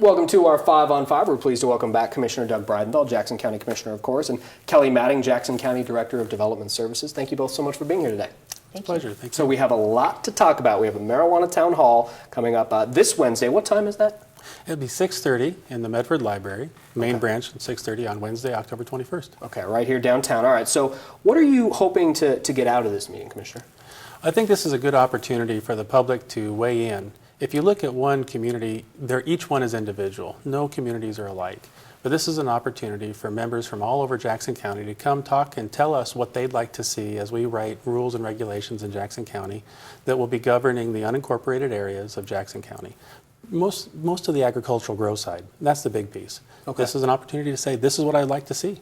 Welcome to our 5-on-5. We're pleased to welcome back Commissioner Doug Breidenthal, Jackson County Commissioner, of course, and Kelly Matting, Jackson County Director of Development Services. Thank you both so much for being here today. Thank you. Pleasure. Thank you. So we have a lot to talk about. We have a marijuana town hall coming up this Wednesday. What time is that? It'll be 6:30 in the Medford Library, main branch, at 6:30 on Wednesday, October 21st. Okay, right here downtown. All right, so what are you hoping to get out of this meeting, Commissioner? I think this is a good opportunity for the public to weigh in. If you look at one community, each one is individual. No communities are alike. But this is an opportunity for members from all over Jackson County to come talk and tell us what they'd like to see as we write rules and regulations in Jackson County that will be governing the unincorporated areas of Jackson County. Most of the agricultural grow side. That's the big piece. Okay. This is an opportunity to say, this is what I'd like to see.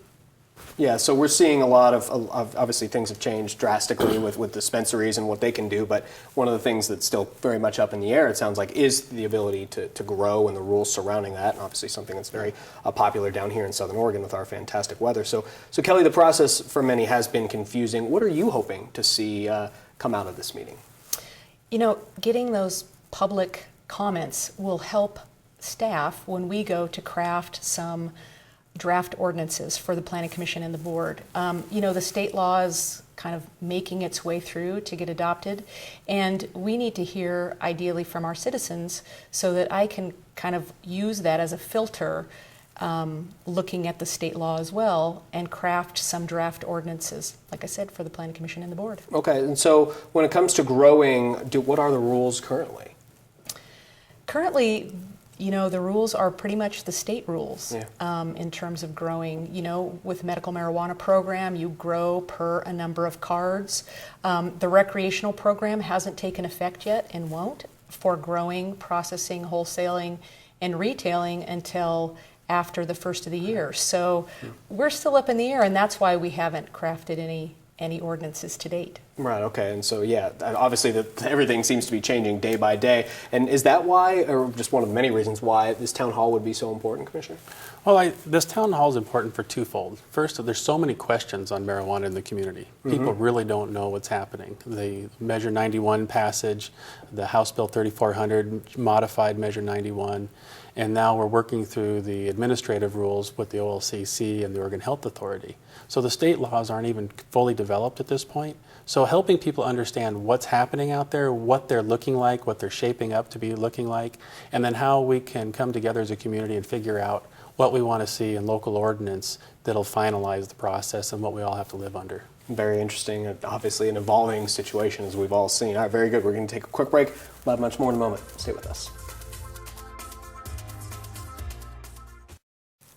Yeah, so we're seeing a lot of obviously things have changed drastically with dispensaries and what they can do, but one of the things that's still very much up in the air, it sounds like, is the ability to grow and the rules surrounding that, and obviously something that's very popular down here in Southern Oregon with our fantastic weather. So Kelly, the process for many has been confusing. What are you hoping to see come out of this meeting? You know, getting those public comments will help staff when we go to craft some draft ordinances for the Planning Commission and the board. You know, the state law is kind of making its way through to get adopted, and we need to hear ideally from our citizens so that I can kind of use that as a filter, looking at the state law as well, and craft some draft ordinances, like I said, for the Planning Commission and the board. Okay, and so when it comes to growing, what are the rules currently? Currently, you know, the rules are pretty much the state rules. Yeah. In terms of growing. You know, with medical marijuana program, you grow per a number of cards. The recreational program hasn't taken effect yet and won't for growing, processing, wholesaling, and retailing until after the first of the year. So we're still up in the air, and that's why we haven't crafted any ordinances to date. Right, okay, and so yeah, obviously everything seems to be changing day by day. And is that why, or just one of the many reasons why, this town hall would be so important, Commissioner? Well, this town hall is important for twofold. First, there's so many questions on marijuana in the community. People really don't know what's happening. The Measure 91 passage, the House Bill 3400 modified Measure 91, and now we're working through the administrative rules with the OLCC and the Oregon Health Authority. So the state laws aren't even fully developed at this point. So helping people understand what's happening out there, what they're looking like, what they're shaping up to be looking like, and then how we can come together as a community and figure out what we want to see in local ordinance that'll finalize the process and what we all have to live under. Very interesting, obviously an evolving situation as we've all seen. All right, very good. We're going to take a quick break. We'll have much more in a moment. Stay with us.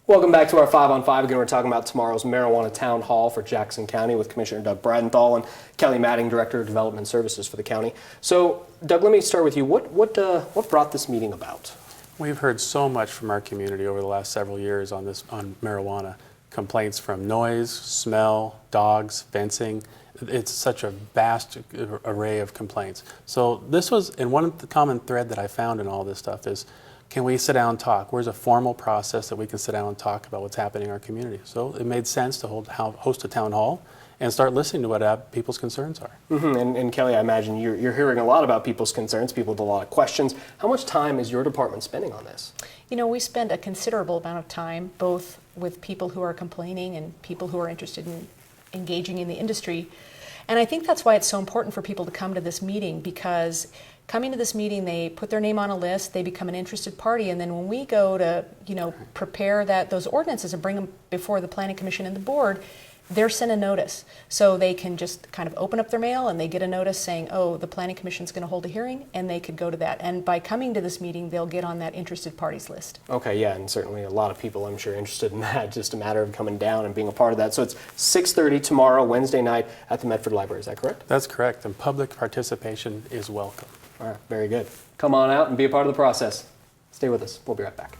Welcome back to our 5-on-5. Again, we're talking about tomorrow's marijuana town hall for Jackson County with Commissioner Doug Breidenthal and Kelly Matting, Director of Development Services for the county. So, Doug, let me start with you. What brought this meeting about? We've heard so much from our community over the last several years on marijuana. Complaints from noise, smell, dogs, fencing. It's such a vast array of complaints. So this was, and one of the common thread that I found in all this stuff is, can we sit down and talk? Where's a formal process that we can sit down and talk about what's happening in our community? So it made sense to host a town hall and start listening to what people's concerns are. And Kelly, I imagine you're hearing a lot about people's concerns, people with a lot of questions. How much time is your department spending on this? You know, we spend a considerable amount of time, both with people who are complaining and people who are interested in engaging in the industry. And I think that's why it's so important for people to come to this meeting, because coming to this meeting, they put their name on a list, they become an interested party, and then when we go to, you know, prepare those ordinances and bring them before the Planning Commission and the board, they're sent a notice. So they can just kind of open up their mail and they get a notice saying, oh, the Planning Commission's going to hold a hearing, and they could go to that. And by coming to this meeting, they'll get on that interested parties list. Okay, yeah, and certainly a lot of people, I'm sure, interested in that. Just a matter of coming down and being a part of that. So it's 6:30 tomorrow, Wednesday night, at the Medford Library. Is that correct? That's correct, and public participation is welcome. All right, very good. Come on out and be a part of the process. Stay with us. We'll be right back.